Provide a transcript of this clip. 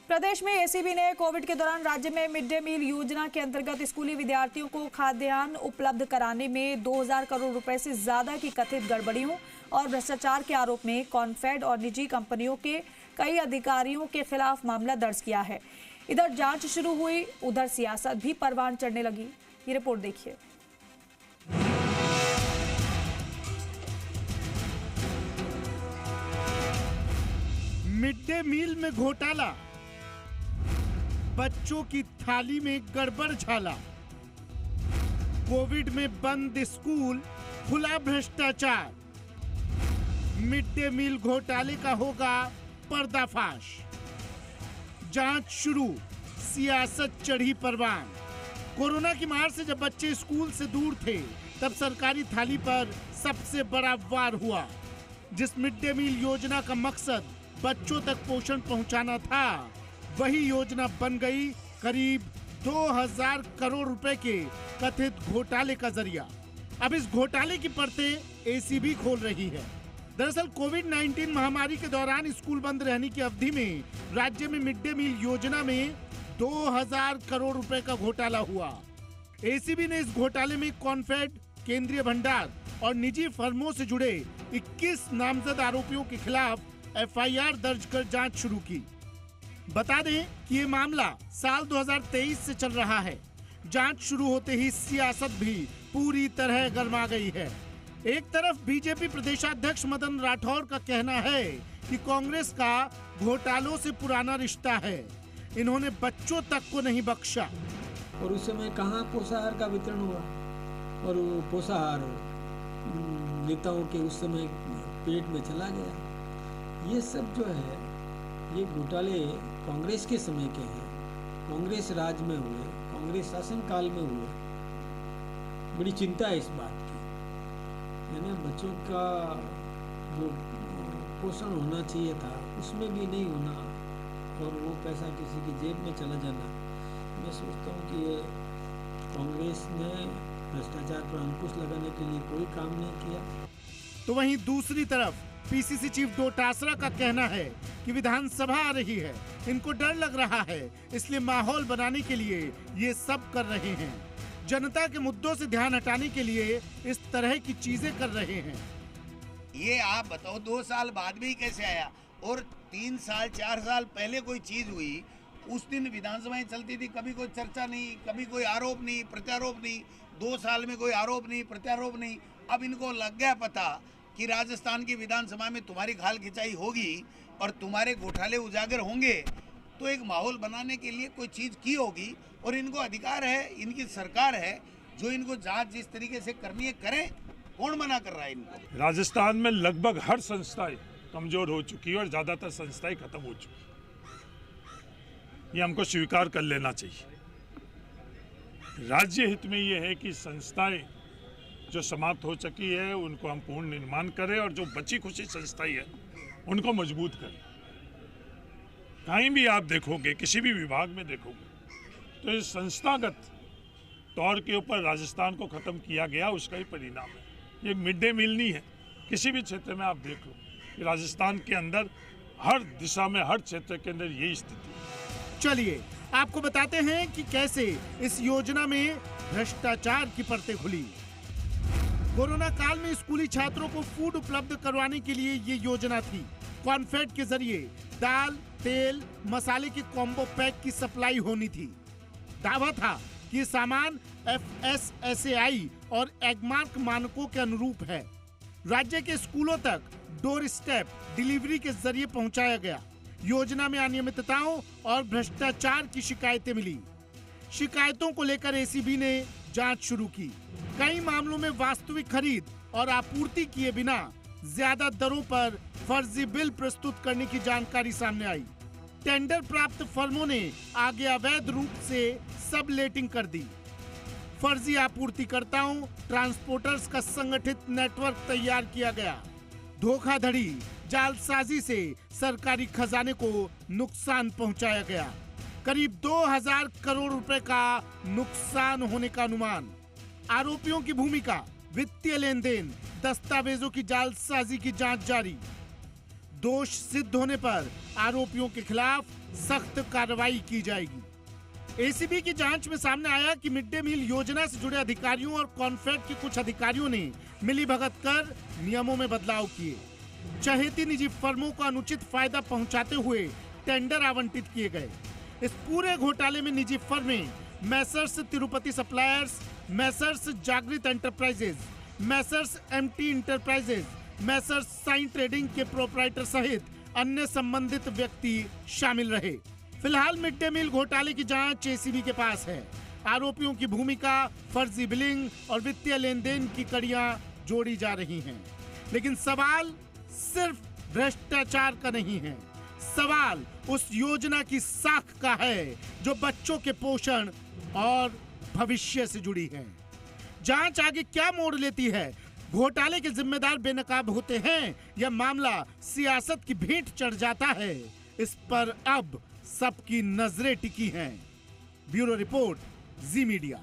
प्रदेश में एसीबी ने कोविड के दौरान राज्य में मिड डे मील योजना के अंतर्गत स्कूली विद्यार्थियों को खाद्यान्न उपलब्ध कराने में 2000 करोड़ रुपए से ज्यादा की कथित गड़बड़ियों और भ्रष्टाचार के आरोप में कॉन्फेड और निजी कंपनियों के कई अधिकारियों के खिलाफ मामला दर्ज किया है। इधर जांच शुरू हुई, उधर सियासत भी परवान चढ़ने लगी। ये रिपोर्ट देखिए। मिड डे मील में घोटाला, बच्चों की थाली में गड़बड़ झाला, कोविड में बंद स्कूल, खुला भ्रष्टाचार, मिड डे मील घोटाले का होगा पर्दाफाश। जांच शुरू, सियासत चढ़ी परवान। कोरोना की मार से जब बच्चे स्कूल से दूर थे, तब सरकारी थाली पर सबसे बड़ा वार हुआ। जिस मिड डे मील योजना का मकसद बच्चों तक पोषण पहुंचाना था, वही योजना बन गई करीब 2000 करोड़ रुपए के कथित घोटाले का जरिया। अब इस घोटाले की परतें एसीबी खोल रही है। दरअसल कोविड-19 महामारी के दौरान स्कूल बंद रहने की अवधि में राज्य में मिड डे मील योजना में 2000 करोड़ रुपए का घोटाला हुआ। एसीबी ने इस घोटाले में कॉन्फेड, केंद्रीय भंडार और निजी फर्मों से जुड़े 21 नामजद आरोपियों के खिलाफ एफआईआर दर्ज कर जांच शुरू की। बता दें कि ये मामला साल 2023 से चल रहा है। जांच शुरू होते ही सियासत भी पूरी तरह गर्मा गई है। एक तरफ बीजेपी प्रदेशाध्यक्ष मदन राठौर का कहना है कि कांग्रेस का घोटालों से पुराना रिश्ता है, इन्होंने बच्चों तक को नहीं बख्शा। और उस समय कहाँ पोषाहार का वितरण हुआ, और वो पोषाहार नेताओं के उस समय पेट में चला गया। ये सब जो है, ये घोटाले कांग्रेस के समय के हैं, कांग्रेस राज में हुए, कांग्रेस शासनकाल में हुए। बड़ी चिंता है इस बात की, यानी बच्चों का जो पोषण होना चाहिए था उसमें भी नहीं होना, और वो पैसा किसी की जेब में चला जाना। मैं सोचता हूँ कि ये कांग्रेस ने भ्रष्टाचार पर अंकुश लगाने के लिए कोई काम नहीं किया। तो वहीं दूसरी तरफ पीसीसी चीफ डोटासरा का कहना है कि विधानसभा आ रही है, इनको डर लग रहा है, इसलिए माहौल बनाने के लिए ये सब कर रहे हैं। जनता के मुद्दों से ध्यान हटाने के लिए इस तरह की चीजें कर रहे हैं। ये आप बताओ 2 साल बाद भी कैसे आया, और 3 साल 4 साल पहले कोई चीज हुई, उस दिन विधानसभाएं चलती थी, कभी कोई चर्चा नहीं, कभी कोई आरोप नहीं, प्रत्यारोप नहीं। 2 साल में कोई आरोप नहीं, प्रत्यारोप नहीं। अब इनको लग गया पता कि राजस्थान की विधानसभा में तुम्हारी खाल खिंचाई होगी और तुम्हारे घोटाले उजागर होंगे, तो एक माहौल बनाने के लिए कोई चीज की होगी, और इनको अधिकार है, इनकी सरकार है, जो इनको जांच जिस तरीके से करनी है करें। कौन मना कर रहा है इनको? राजस्थान में लगभग हर संस्थाएं कमजोर हो चुकी है और ज्यादातर संस्थाएं खत्म हो चुकी है। ये हमको स्वीकार कर लेना चाहिए। राज्य हित में ये है कि संस्थाएं जो समाप्त हो चुकी है उनको हम पूर्ण निर्माण करें, और जो बची खुची संस्थाएं है उनको मजबूत करें। कहीं भी आप देखोगे, किसी भी विभाग में देखोगे, तो इस संस्थागत तौर के ऊपर राजस्थान को खत्म किया गया, उसका ही परिणाम है। ये मिड डे मील नहीं है, किसी भी क्षेत्र में आप देख लो कि राजस्थान के अंदर हर दिशा में, हर क्षेत्र के अंदर यही स्थिति है। चलिए आपको बताते हैं कि कैसे इस योजना में भ्रष्टाचार की परतें खुली। कोरोना काल में स्कूली छात्रों को फूड उपलब्ध करवाने के लिए ये योजना थी। कॉन्फेड के जरिए दाल, तेल, मसाले के कॉम्बो पैक की सप्लाई होनी थी। दावा था कि ये सामान FSSAI और एगमार्क मानकों के अनुरूप है। राज्य के स्कूलों तक डोर स्टेप डिलीवरी के जरिए पहुंचाया गया। योजना में अनियमितताओं और भ्रष्टाचार की शिकायतें मिली। शिकायतों को लेकर एसीबी ने जांच शुरू की। कई मामलों में वास्तविक खरीद और आपूर्ति किए बिना ज्यादा दरों पर फर्जी बिल प्रस्तुत करने की जानकारी सामने आई। टेंडर प्राप्त फर्मों ने आगे अवैध रूप से सबलेटिंग कर दी। फर्जी आपूर्तिकर्ताओं, ट्रांसपोर्टर्स का संगठित नेटवर्क तैयार किया गया। धोखाधड़ी, जालसाजी से सरकारी खजाने को नुकसान पहुंचाया गया। करीब 2000 करोड़ रुपए का नुकसान होने का अनुमान। आरोपियों की भूमिका, वित्तीय लेन देन, दस्तावेजों की जालसाजी की जांच जारी। दोष सिद्ध होने पर आरोपियों के खिलाफ सख्त कार्रवाई की जाएगी। एसीबी की जांच में सामने आया कि मिड डे मील योजना से जुड़े अधिकारियों और कॉन्फेड के कुछ अधिकारियों ने मिलीभगत कर नियमों में बदलाव किए। चहेती निजी फर्मों को अनुचित फायदा पहुंचाते हुए टेंडर आवंटित किए गए। इस पूरे घोटाले में निजी फर्में messrs Tirupati suppliers, messrs Jagrit enterprises, messrs MT enterprises, messrs sign trading के प्रोपराइटर सहित अन्य संबंधित व्यक्ति शामिल रहे। फिलहाल मिड डे मील घोटाले की जांच एसीबी के पास है। आरोपियों की भूमिका, फर्जी बिलिंग और वित्तीय लेन देन की कड़ियां जोड़ी जा रही हैं। लेकिन सवाल सिर्फ भ्रष्टाचार का नहीं है, सवाल उस योजना की साख का है जो बच्चों के पोषण और भविष्य से जुड़ी है। जांच आगे क्या मोड़ लेती है? घोटाले के जिम्मेदार बेनकाब होते हैं या मामला सियासत की भेंट चढ़ जाता है? इस पर अब सबकी नजरें टिकी हैं। ब्यूरो रिपोर्ट, जी मीडिया।